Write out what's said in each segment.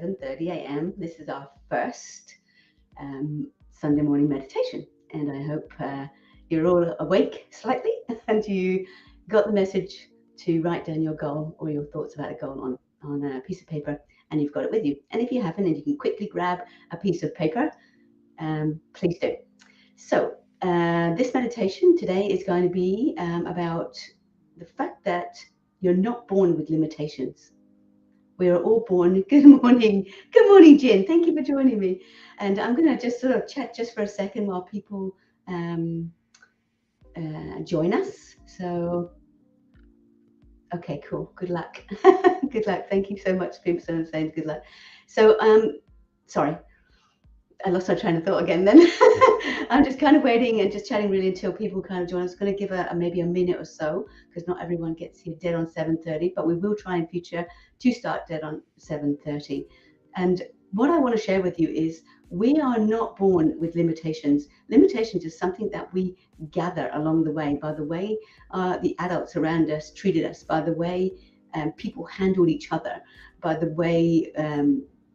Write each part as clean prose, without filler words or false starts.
7:30 a.m. This is our first Sunday morning meditation, and I hope you're all awake slightly and you got the message to write down your goal or your thoughts about a goal on a piece of paper, and you've got it with you. And if you haven't and you can quickly grab a piece of paper, please do. So this meditation today is going to be about the fact that you're not born with limitations. We are all born. Good morning, Jen. Thank you for joining me. And I'm going to just sort of chat just for a second while people join us. So, okay, cool. Good luck. Good luck. Thank you so much, people. So saying good luck. So, sorry. I lost my train of thought again then. I'm just kind of waiting and just chatting really until people kind of join us. I'm going to give maybe a minute or so because not everyone gets here dead on 7:30, but we will try in future to start dead on 7:30. And what I want to share with you is we are not born with limitations. Limitations is something that we gather along the way by the way the adults around us treated us, by the way people handled each other, by the way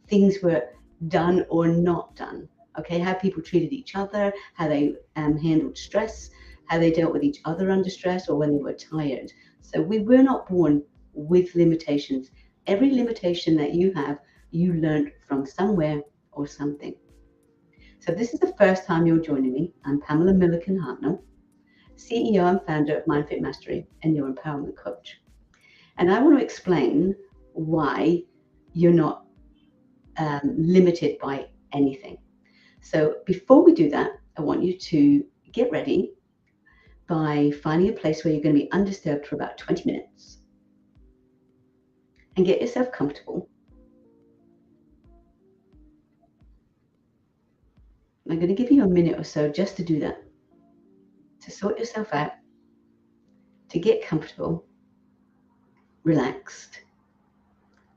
things were done or not done. Okay, how people treated each other, how they handled stress, how they dealt with each other under stress or when they were tired. So we were not born with limitations. Every limitation that you have, you learned from somewhere or something. So this is the first time you're joining me. I'm Pamela Hartnoll, CEO and founder of MindFit Mastery and your empowerment coach. And I want to explain why you're not limited by anything. So before we do that, I want you to get ready by finding a place where you're going to be undisturbed for about 20 minutes and get yourself comfortable. I'm going to give you a minute or so just to do that, to sort yourself out, to get comfortable, relaxed.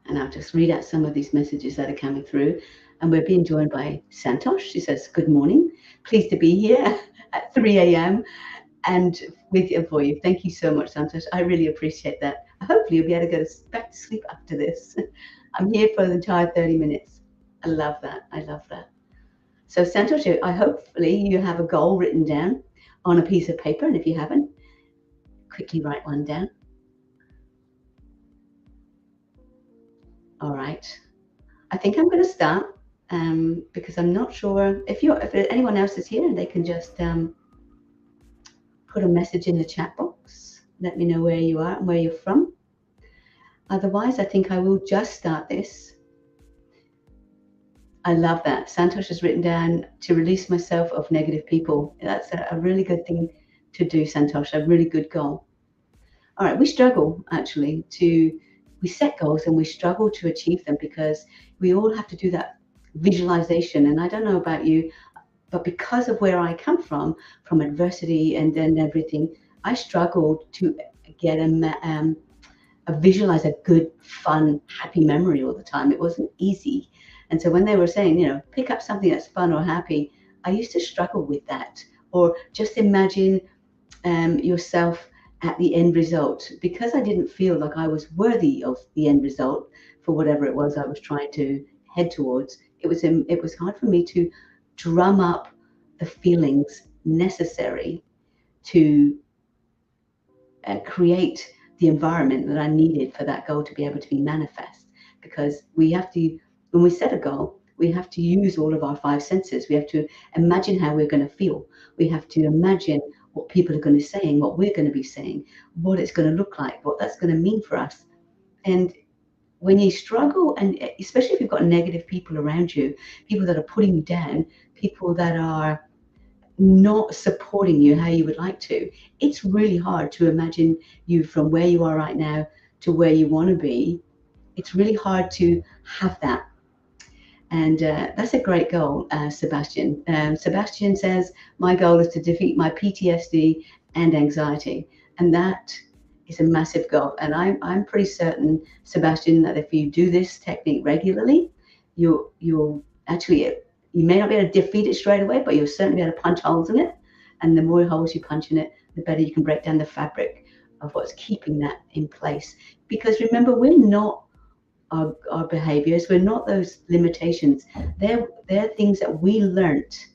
And I'll just read out some of these messages that are coming through. And we're being joined by Santosh. She says, good morning. Pleased to be here at 3 a.m. and with you for you. Thank you so much, Santosh. I really appreciate that. Hopefully you'll be able to go back to sleep after this. I'm here for the entire 30 minutes. I love that. I love that. So Santosh, hopefully you have a goal written down on a piece of paper. And if you haven't, quickly write one down. All right. I think I'm going to start because I'm not sure if anyone else is here and they can just put a message in the chat box. Let me know where you are and where you're from. Otherwise, I think I will just start this. I love that. Santosh has written down to release myself of negative people. That's a really good thing to do, Santosh, a really good goal. All right, we struggle actually we set goals and we struggle to achieve them because we all have to do that visualization. And I don't know about you, but because of where I come from adversity and then everything, I struggled to get visualize a good, fun, happy memory all the time. It wasn't easy. And so when they were saying, pick up something that's fun or happy, I used to struggle with that. Or just imagine yourself at the end result, because I didn't feel like I was worthy of the end result for whatever it was I was trying to head towards. It was hard for me to drum up the feelings necessary to create the environment that I needed for that goal to be able to be manifest. Because when we set a goal, we have to use all of our five senses. We have to imagine how we're going to feel. We have to imagine what people are going to say and what we're going to be saying, what it's going to look like, what that's going to mean for us. And when you struggle, and especially if you've got negative people around you, people that are putting you down, people that are not supporting you how you would like to, it's really hard to imagine you from where you are right now to where you want to be. It's really hard to have that. And that's a great goal, Sebastian. Sebastian says, my goal is to defeat my PTSD and anxiety. And that is a massive goal. And I'm pretty certain, Sebastian, that if you do this technique regularly, you'll actually, you may not be able to defeat it straight away, but you'll certainly be able to punch holes in it. And the more holes you punch in it, the better you can break down the fabric of what's keeping that in place. Because remember, we're not our behaviors. We're not those limitations. They're things that we learnt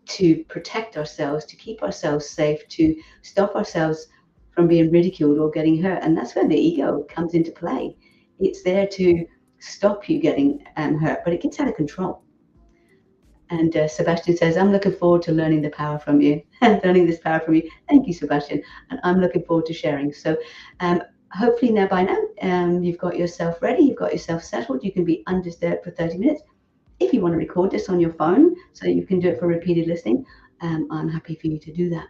to protect ourselves, to keep ourselves safe, to stop ourselves from being ridiculed or getting hurt. And that's when the ego comes into play. It's there to stop you getting hurt, but it gets out of control. And Sebastian says, I'm looking forward to learning the power from you, learning this power from you. Thank you, Sebastian. And I'm looking forward to sharing. So hopefully now by now, you've got yourself ready, you've got yourself settled. You can be undisturbed for 30 minutes. If you want to record this on your phone so you can do it for repeated listening, I'm happy for you to do that.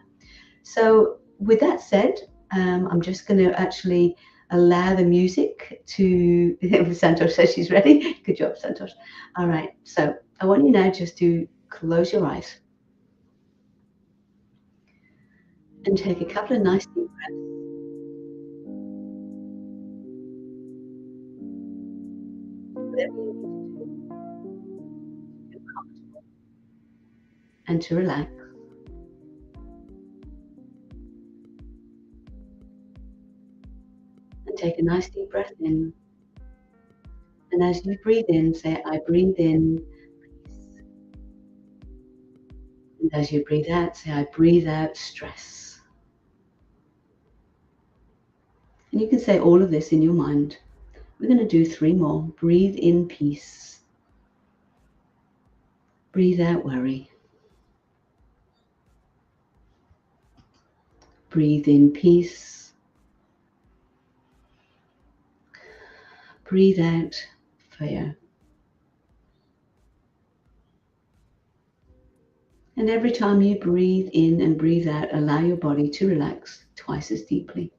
So with that said, I'm just going to actually allow the music to, Santosh says she's ready. Good job, Santosh. All right, so I want you now just to close your eyes and take a couple of nice deep breaths. Whatever you need to do, feel comfortable and to relax. And take a nice deep breath in. And as you breathe in, say, I breathe in peace. And as you breathe out, say, I breathe out stress. And you can say all of this in your mind. We're going to do 3 more. Breathe in peace. Breathe out worry. Breathe in peace. Breathe out fear. And every time you breathe in and breathe out, allow your body to relax twice as deeply.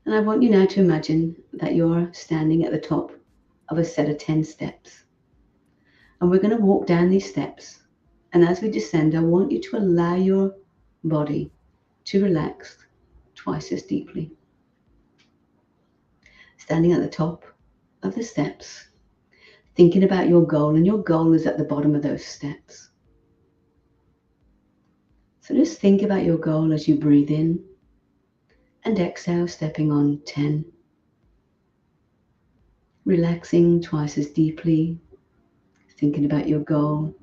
And I want you now to imagine that you're standing at the top of a set of 10 steps. And we're going to walk down these steps. And as we descend, I want you to allow your body to relax twice as deeply. Standing at the top of the steps, thinking about your goal, and your goal is at the bottom of those steps. So just think about your goal as you breathe in and exhale, stepping on 10. Relaxing twice as deeply, thinking about your goal.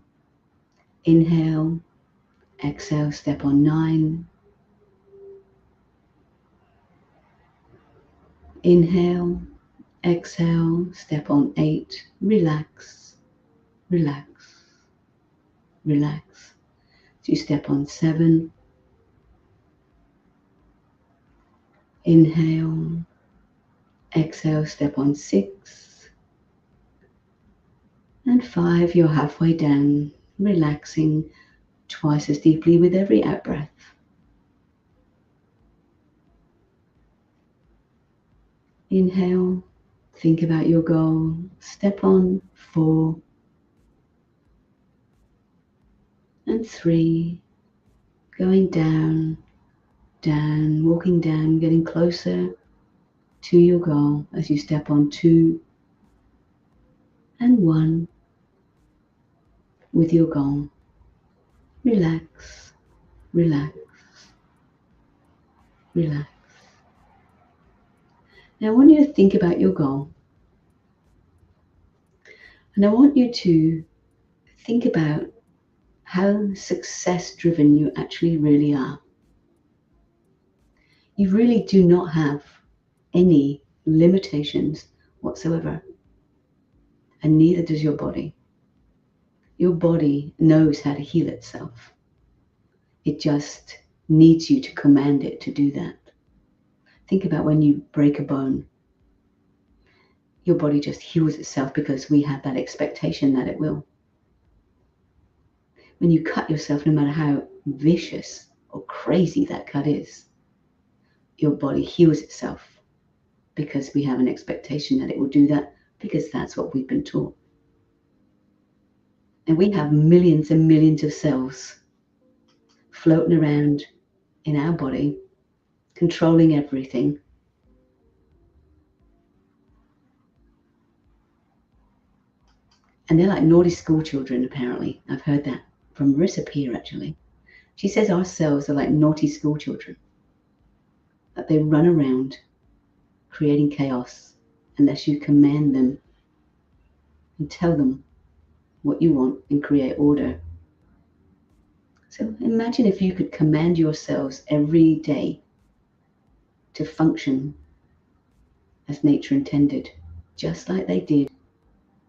Inhale, exhale, step on 9. Inhale, exhale, step on 8. Relax, relax, relax. So you step on 7. Inhale, exhale, step on 6. And 5, you're halfway down, relaxing twice as deeply with every out-breath. Inhale, think about your goal, step on 4. And 3, going down, down, walking down, getting closer to your goal as you step on 2 and 1 with your goal. Relax, relax, relax. Now I want you to think about your goal. And I want you to think about how success-driven you actually really are. You really do not have any limitations whatsoever. And neither does your body. Your body knows how to heal itself. It just needs you to command it to do that. Think about when you break a bone. Your body just heals itself because we have that expectation that it will. When you cut yourself, no matter how vicious or crazy that cut is, your body heals itself because we have an expectation that it will do that, because that's what we've been taught. And we have millions and millions of cells floating around in our body, controlling everything. And they're like naughty school children, apparently. I've heard that from Marissa Peer, actually. She says our cells are like naughty school children, that they run around creating chaos unless you command them and tell them what you want and create order. So imagine if you could command yourselves every day to function as nature intended, just like they did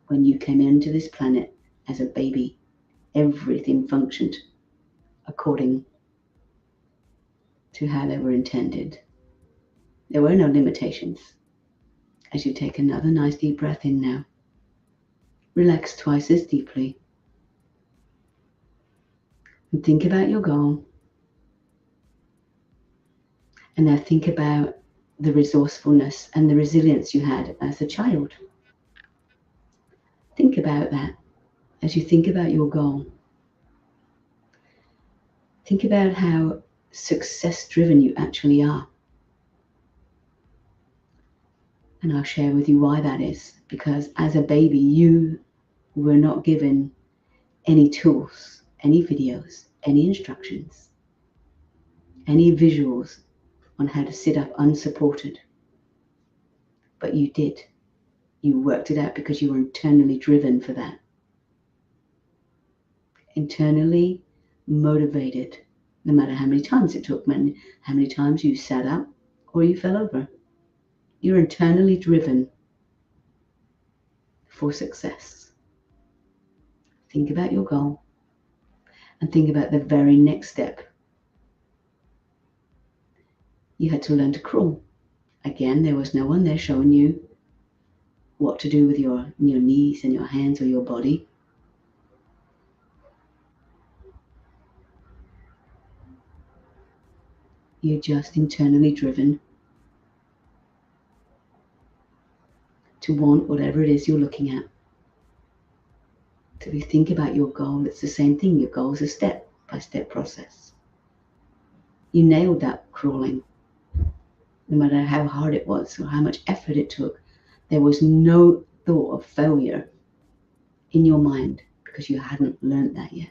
when you came into this planet as a baby. Everything functioned according to how they were intended. There were no limitations. As you take another nice deep breath in now, relax twice as deeply, and think about your goal. And now think about the resourcefulness and the resilience you had as a child. Think about that as you think about your goal. Think about how success-driven you actually are. And I'll share with you why that is. Because as a baby, you were not given any tools, any videos, any instructions, any visuals on how to sit up unsupported. But you did. You worked it out because you were internally driven for that. Internally motivated, no matter how many times it took, how many times you sat up or you fell over. You're internally driven for success. Think about your goal and think about the very next step. You had to learn to crawl. Again, there was no one there showing you what to do with your knees and your hands or your body. You're just internally driven to want whatever it is you're looking at. So if you think about your goal, it's the same thing. Your goal is a step-by-step process. You nailed that crawling. No matter how hard it was or how much effort it took, there was no thought of failure in your mind because you hadn't learned that yet.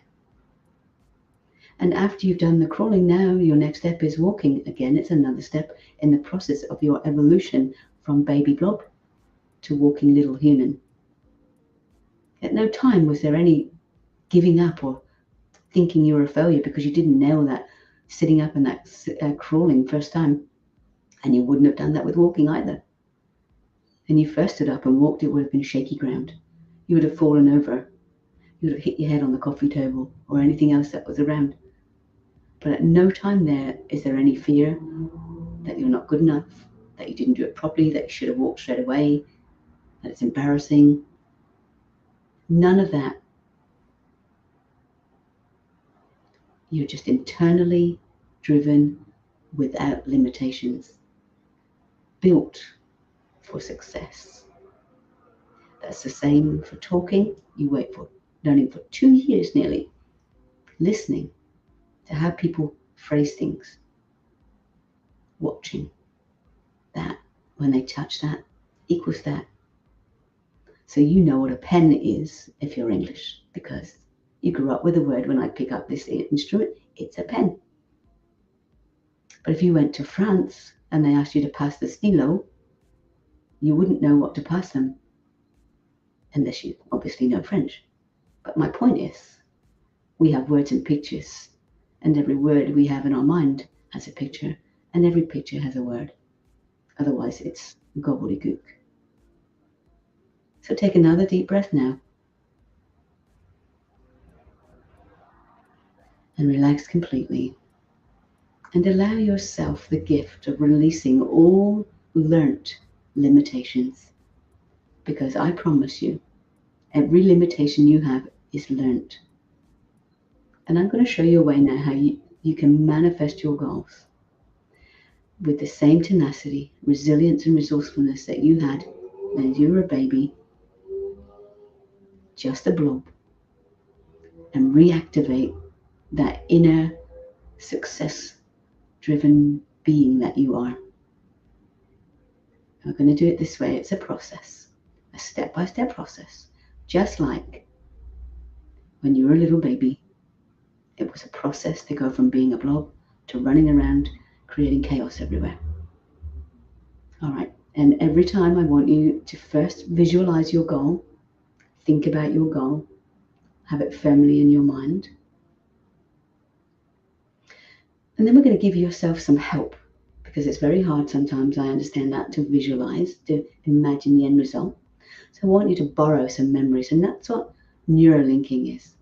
And after you've done the crawling, now your next step is walking. Again, it's another step in the process of your evolution from baby blob to walking little human. At no time was there any giving up or thinking you were a failure because you didn't nail that sitting up and that crawling first time. And you wouldn't have done that with walking either. And you first stood up and walked, it would have been shaky ground. You would have fallen over. You would have hit your head on the coffee table or anything else that was around. But at no time there is there any fear that you're not good enough, that you didn't do it properly, that you should have walked straight away, that it's embarrassing. None of that. You're just internally driven without limitations, built for success. That's the same for talking. You wait for learning for 2 years nearly, listening to how people phrase things, watching that when they touch that equals that. So you know what a pen is if you're English, because you grew up with the word. When I pick up this instrument, it's a pen. But if you went to France and they asked you to pass the stylo, you wouldn't know what to pass them unless you obviously know French. But my point is, we have words and pictures, and every word we have in our mind has a picture, and every picture has a word. Otherwise, it's gobbledygook. So take another deep breath now. And relax completely. And allow yourself the gift of releasing all learnt limitations. Because I promise you, every limitation you have is learnt. And I'm going to show you a way now how you can manifest your goals with the same tenacity, resilience, and resourcefulness that you had when you were a baby, just a blob, and reactivate that inner success-driven being that you are. We're going to do it this way. It's a process, a step-by-step process, just like when you were a little baby. It was a process to go from being a blob to running around, creating chaos everywhere. All right, And every time I want you to first visualize your goal, think about your goal, have it firmly in your mind. And then we're going to give yourself some help, because it's very hard sometimes, I understand that, to visualize, to imagine the end result. So I want you to borrow some memories, and that's what neurolinking is.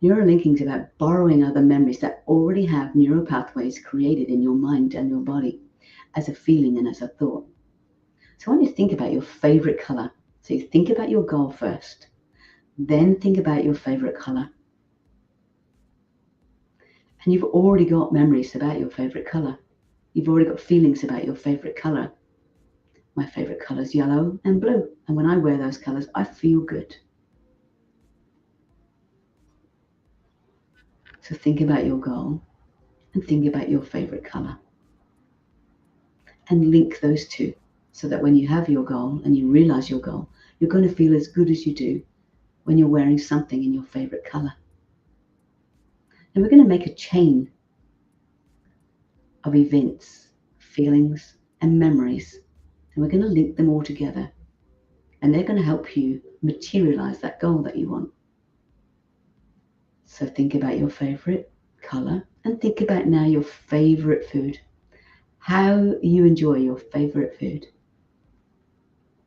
Neurolinking is about borrowing other memories that already have neural pathways created in your mind and your body as a feeling and as a thought. So I want you to think about your favorite color. So you think about your goal first, then think about your favorite color. And you've already got memories about your favorite color. You've already got feelings about your favorite color. My favorite color is yellow and blue. And when I wear those colors, I feel good. So think about your goal and think about your favorite color. And link those two so that when you have your goal and you realize your goal, you're going to feel as good as you do when you're wearing something in your favorite color. And we're going to make a chain of events, feelings, and memories. And we're going to link them all together. And they're going to help you materialize that goal that you want. So think about your favorite color and think about now your favorite food. How you enjoy your favorite food.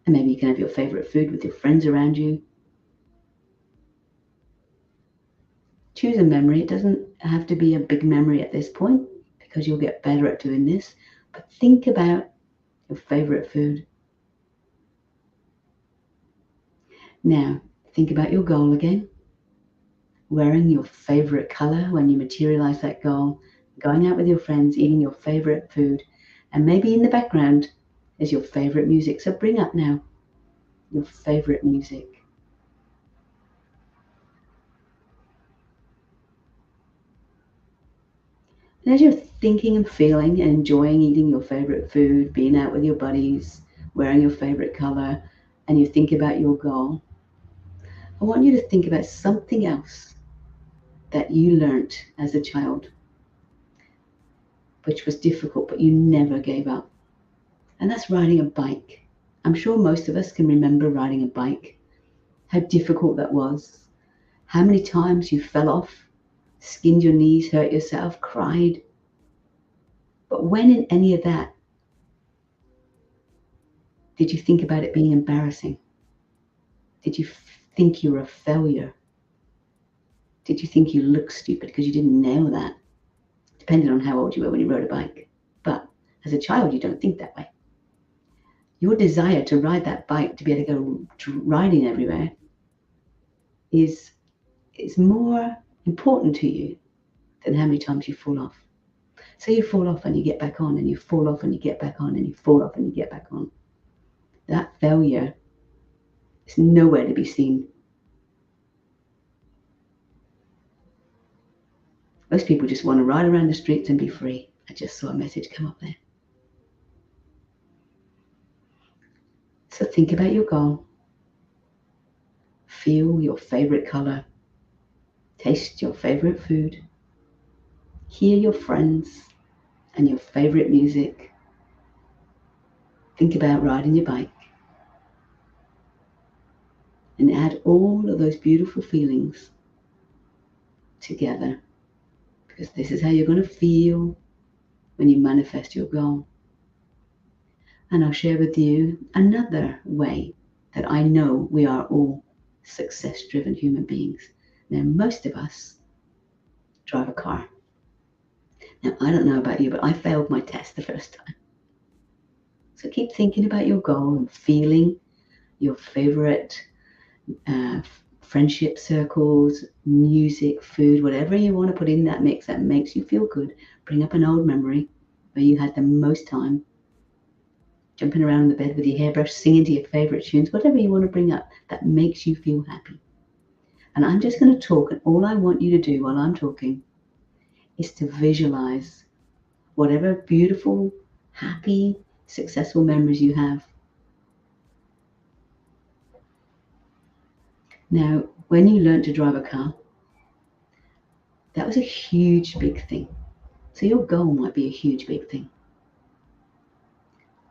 And maybe you can have your favorite food with your friends around you. Choose a memory. It doesn't have to be a big memory at this point, because you'll get better at doing this. But think about your favorite food. Now, think about your goal again. Wearing your favorite color when you materialize that goal, going out with your friends, eating your favorite food, and maybe in the background is your favorite music. So bring up now your favorite music. And as you're thinking and feeling and enjoying eating your favorite food, being out with your buddies, wearing your favorite color, and you think about your goal, I want you to think about something else that you learned as a child, which was difficult, but you never gave up. And that's riding a bike. I'm sure most of us can remember riding a bike, how difficult that was, how many times you fell off, skinned your knees, hurt yourself, cried. But when in any of that did you think about it being embarrassing? Did you think you were a failure? Did you think you looked stupid because you didn't nail that? Depending on how old you were when you rode a bike. But as a child, you don't think that way. Your desire to ride that bike, to be able to go riding everywhere, is more important to you than how many times you fall off. So you fall off and you get back on, and you fall off and you get back on, and you fall off and you get back on. That failure is nowhere to be seen. Most people just want to ride around the streets and be free. I just saw a message come up there. So think about your goal. Feel your favorite color. Taste your favorite food. Hear your friends and your favorite music. Think about riding your bike. And add all of those beautiful feelings together. Because this is how you're going to feel when you manifest your goal. And I'll share with you another way that I know we are all success-driven human beings. Now, most of us drive a car. Now, I don't know about you, but I failed my test the first time. So keep thinking about your goal and feeling your favorite friendship circles, music, food, whatever you want to put in that mix that makes you feel good. Bring up an old memory where you had the most time jumping around in the bed with your hairbrush, singing to your favorite tunes, whatever you want to bring up that makes you feel happy. And I'm just going to talk, and all I want you to do while I'm talking is to visualize whatever beautiful, happy, successful memories you have. Now, when you learned to drive a car, that was a huge, big thing. So your goal might be a huge, big thing.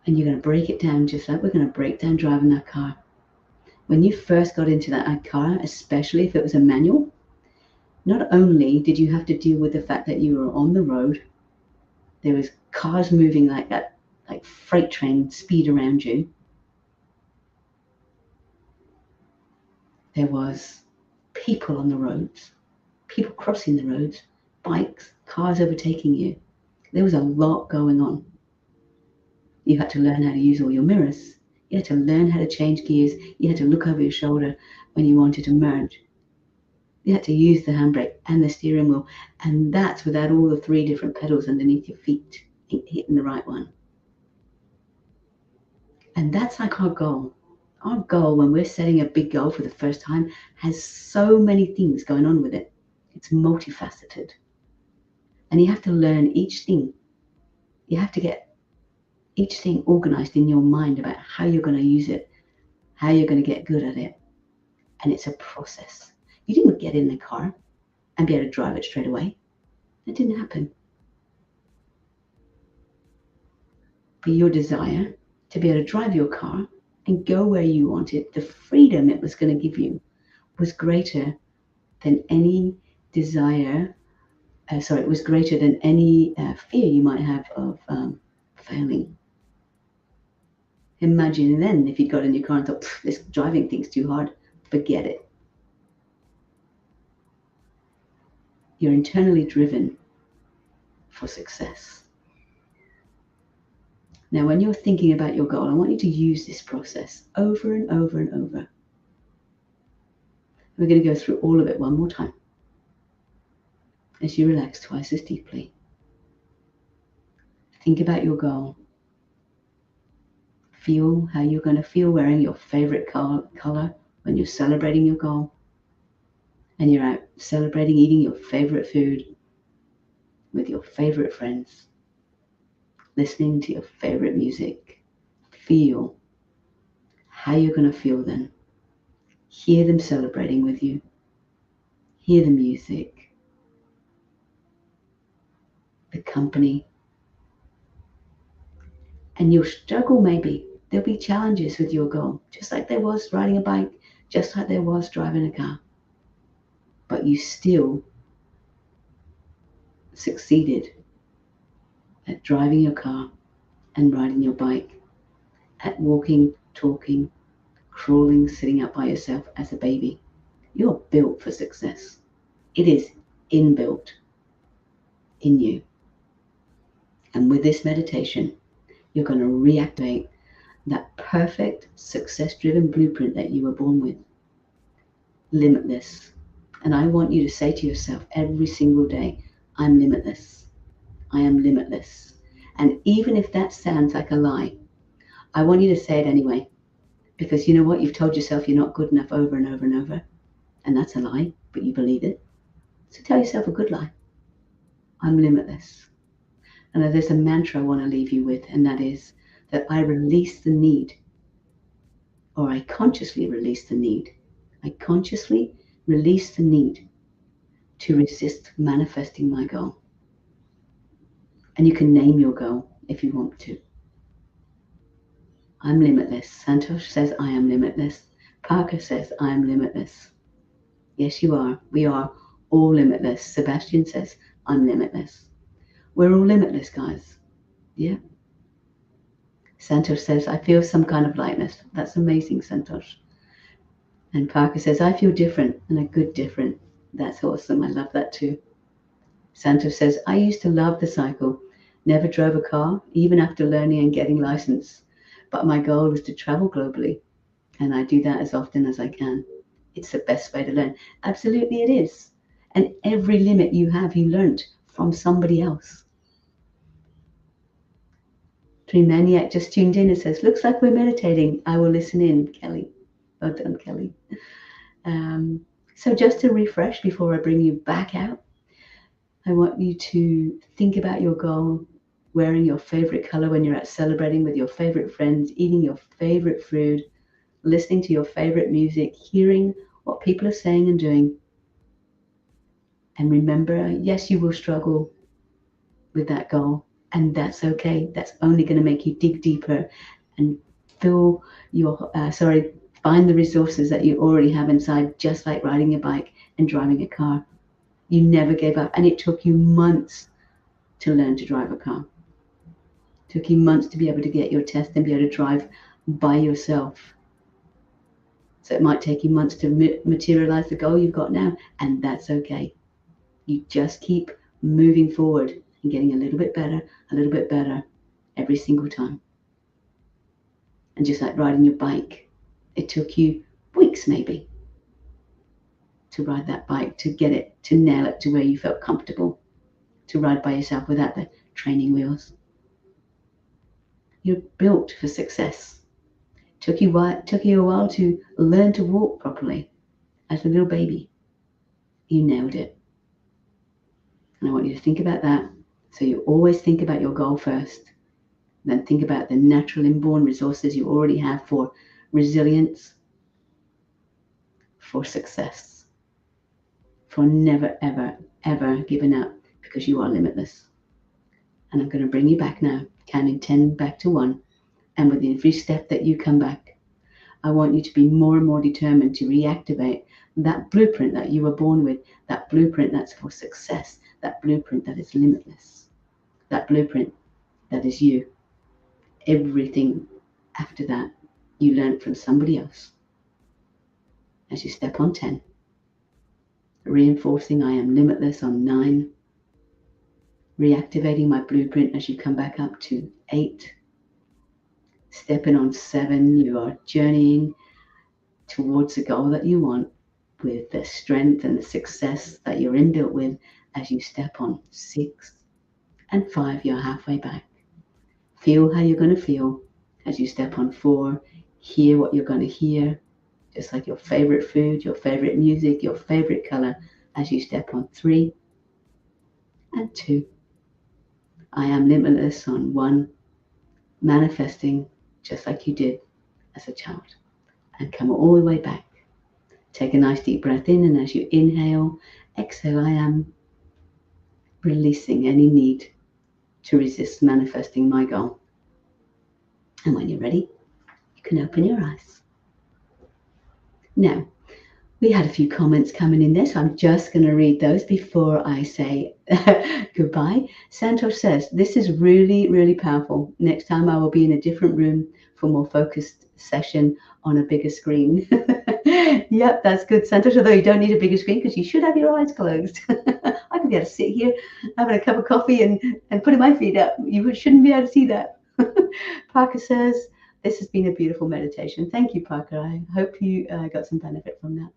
And you're going to break it down just like we're going to break down driving that car. When you first got into that car, especially if it was a manual, not only did you have to deal with the fact that you were on the road, there was cars moving like that, like freight train speed around you. There was people on the roads, people crossing the roads, bikes, cars overtaking you. There was a lot going on. You had to learn how to use all your mirrors. You had to learn how to change gears. You had to look over your shoulder when you wanted to merge. You had to use the handbrake and the steering wheel. And that's without all the 3 different pedals underneath your feet hitting the right one. And that's like our goal. Our goal, when we're setting a big goal for the first time, has so many things going on with it. It's multifaceted. And you have to learn each thing. You have to get each thing organized in your mind about how you're going to use it, how you're going to get good at it. And it's a process. You didn't get in the car and be able to drive it straight away. It didn't happen. But your desire to be able to drive your car and go where you wanted, the freedom it was going to give you, was greater than any desire. It was greater than any fear you might have of failing. Imagine then if you got in your car and thought, this driving thing's too hard, forget it. You're internally driven for success. Now, when you're thinking about your goal, I want you to use this process over and over and over. We're going to go through all of it one more time as you relax twice as deeply. Think about your goal. Feel how you're going to feel wearing your favorite color when you're celebrating your goal. And you're out celebrating eating your favorite food with your favorite friends, listening to your favorite music. Feel how you're going to feel then. Hear them celebrating with you. Hear the music, the company. And you'll struggle maybe. There'll be challenges with your goal, just like there was riding a bike, just like there was driving a car. But you still succeeded at driving your car and riding your bike, at walking, talking, crawling, sitting up by yourself as a baby. You're built for success. It is inbuilt in you. And with this meditation, you're going to reactivate that perfect success-driven blueprint that you were born with. Limitless. And I want you to say to yourself every single day, I'm limitless. I am limitless. And even if that sounds like a lie, I want you to say it anyway. Because you know what? You've told yourself you're not good enough over and over and over. And that's a lie, but you believe it. So tell yourself a good lie. I'm limitless. And there's a mantra I want to leave you with, and that is that I release the need, or I consciously release the need. I consciously release the need to resist manifesting my goal. And you can name your goal if you want to. I'm limitless. Santosh says I am limitless. Parker says I am limitless. Yes, you are. We are all limitless. Sebastian says I'm limitless. We're all limitless, guys. Yeah. Santosh says, I feel some kind of lightness. That's amazing, Santosh. And Parker says, I feel different, and a good different. That's awesome. I love that too. Santosh says, I used to love the cycle. Never drove a car, even after learning and getting licensed. But my goal was to travel globally, and I do that as often as I can. It's the best way to learn. Absolutely it is. And every limit you have, you learned from somebody else. Dream Maniac just tuned in and says, looks like we're meditating. I will listen in, Kelly. Well done, Kelly. So just to refresh before I bring you back out, I want you to think about your goal, wearing your favorite color when you're out celebrating with your favorite friends, eating your favorite food, listening to your favorite music, hearing what people are saying and doing. And remember, yes, you will struggle with that goal. And that's okay. That's only going to make you dig deeper and fill your, find the resources that you already have inside, just like riding a bike and driving a car. You never gave up. And it took you months to learn to drive a car. It took you months to be able to get your test and be able to drive by yourself. So it might take you months to materialize the goal you've got now, and that's okay. You just keep moving forward and getting a little bit better every single time. And just like riding your bike, it took you weeks maybe to ride that bike, to get it, to nail it to where you felt comfortable, to ride by yourself without the training wheels. You're built for success. Took you a while to learn to walk properly as a little baby. You nailed it. And I want you to think about that. So you always think about your goal first. Then think about the natural inborn resources you already have for resilience, for success, for never, ever, ever giving up, because you are limitless. And I'm going to bring you back now, counting 10 back to 1. And with every step that you come back, I want you to be more and more determined to reactivate that blueprint that you were born with, that blueprint that's for success, that blueprint that is limitless, that blueprint that is you. Everything after that, you learn from somebody else. As you step on 10, reinforcing I am limitless on 9, reactivating my blueprint as you come back up to 8, stepping on 7, you are journeying towards the goal that you want with the strength and the success that you're inbuilt with as you step on 6, and 5, you're halfway back. Feel how you're going to feel as you step on 4, hear what you're going to hear, just like your favorite food, your favorite music, your favorite color, as you step on 3 and 2. I am limitless on 1, manifesting just like you did as a child, and come all the way back. Take a nice deep breath in, and as you inhale, exhale, I am releasing any need to resist manifesting my goal. And when you're ready, you can open your eyes. Now, we had a few comments coming in there, so I'm just going to read those before I say goodbye. Santosh says, this is really, really powerful. Next time I will be in a different room for more focused session on a bigger screen. Yep, that's good, Santosh, although you don't need a bigger screen because you should have your eyes closed. I could be able to sit here having a cup of coffee and putting my feet up. You shouldn't be able to see that. Parker says, this has been a beautiful meditation. Thank you, Parker. I hope you got some benefit from that.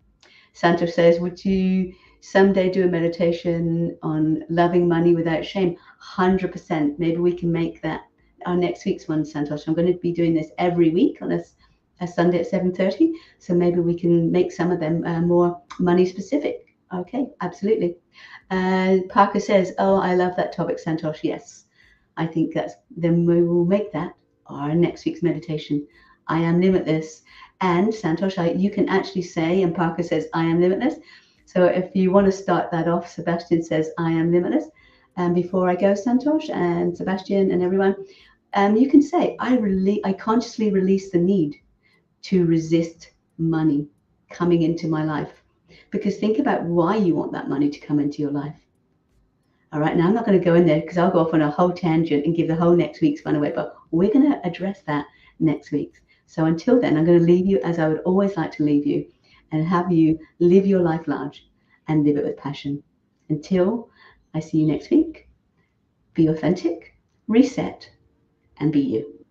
Santosh says, would you someday do a meditation on loving money without shame? 100%. Maybe we can make that our next week's one, Santosh. I'm going to be doing this every week on a Sunday at 7:30. So maybe we can make some of them more money specific. Okay, absolutely. Parker says, oh, I love that topic, Santosh. Yes, I think then we will make that our next week's meditation. I am limitless. And Santosh, you can actually say, and Parker says, I am limitless. So if you want to start that off, Sebastian says, I am limitless. And before I go, Santosh and Sebastian and everyone, you can say, I consciously release the need to resist money coming into my life. Because think about why you want that money to come into your life. All right, now I'm not going to go in there because I'll go off on a whole tangent and give the whole next week's one away, but we're going to address that next week. So until then, I'm going to leave you as I would always like to leave you, and have you live your life large and live it with passion. Until I see you next week, be authentic, reset, and be you.